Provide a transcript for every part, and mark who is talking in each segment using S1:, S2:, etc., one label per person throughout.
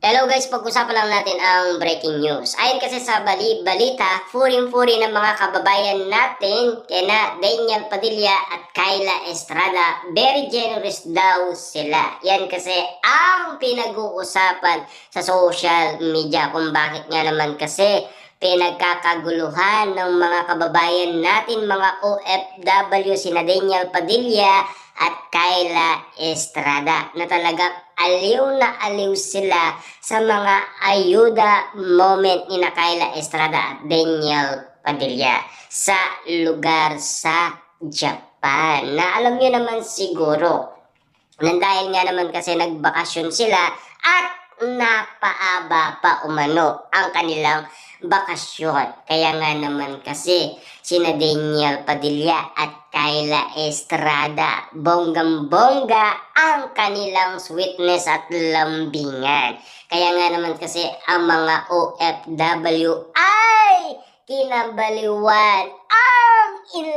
S1: Hello guys, pag-usapan lang natin ang breaking news. Ayon kasi sa balita, furing-furi ng mga kababayan natin kina Daniel Padilla at Kyla Estrada. Very generous daw sila. Yan kasi ang pinag-uusapan sa social media kung bakit nga naman kasi pinagkakaguluhan ng mga kababayan natin, mga OFW, sina Daniel Padilla at Kyla Estrada, na talagang aliw na aliw sila sa mga ayuda moment ni na Kyla Estrada at Daniel Padilla sa lugar sa Japan. Na alam niyo naman siguro na dahil nga naman kasi nagbakasyon sila at napaaba pa umano ang kanilang bakasyon. Kaya nga naman kasi sina Daniel Padilla at Kyla Estrada, bonggang-bongga ang kanilang sweetness at lambingan. Kaya nga naman kasi ang mga OFW ay kinabaliwan ang in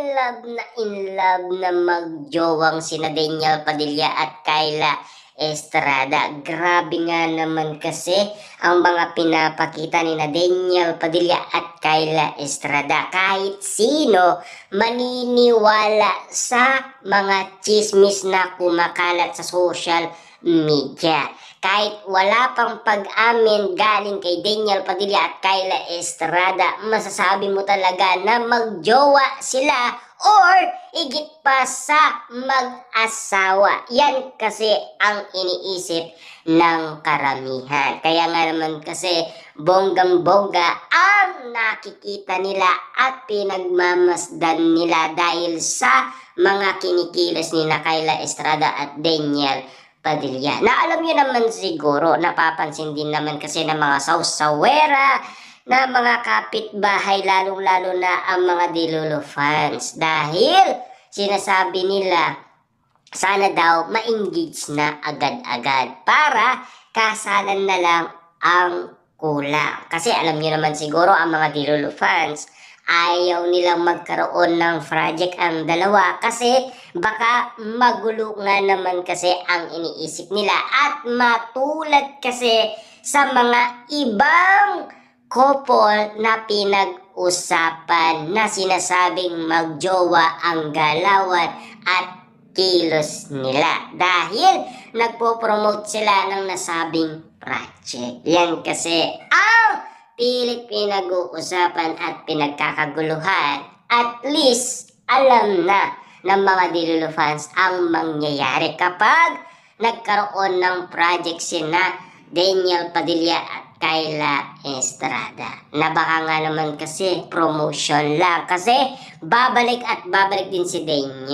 S1: love na magjowang sina Daniel Padilla at Kyla Estrada. Grabe nga naman kasi ang mga pinapakita ni na Daniel Padilla at Kyla Estrada. Kahit sino maniniwala sa mga chismis na kumakalat sa social media. Kahit wala pang pag-amin galing kay Daniel Padilla at Kyla Estrada, masasabi mo talaga na magjowa sila or higit pa sa mag-asawa. Yan kasi ang iniisip ng karamihan. Kaya nga naman kasi bonggang-bongga ang nakikita nila at pinagmamasdan nila dahil sa mga kinikilos ni na Kyla Estrada at Daniel Padilla. Na alam niyo naman siguro, napapansin din naman kasi ng mga sausawera na mga kapitbahay, lalong-lalo na ang mga Dilolo fans. Dahil sinasabi nila, sana daw ma-engage na agad-agad para kasalan na lang ang kulang. Kasi alam niyo naman siguro ang mga Dilolo fans, ayaw nilang magkaroon ng project ang dalawa kasi baka magulo nga naman kasi ang iniisip nila at matulad kasi sa mga ibang couple na pinag-usapan na sinasabing magjowa ang galawan at kilos nila dahil nagpo-promote sila ng nasabing project. Yan kasi ang pilit pinag-uusapan at pinagkakaguluhan. At least alam na ng mga Dilolo fans ang mangyayari kapag nagkaroon ng project sina Daniel Padilla at Kyla Estrada. Na baka nga naman kasi promotion lang kasi babalik at babalik din si Daniel.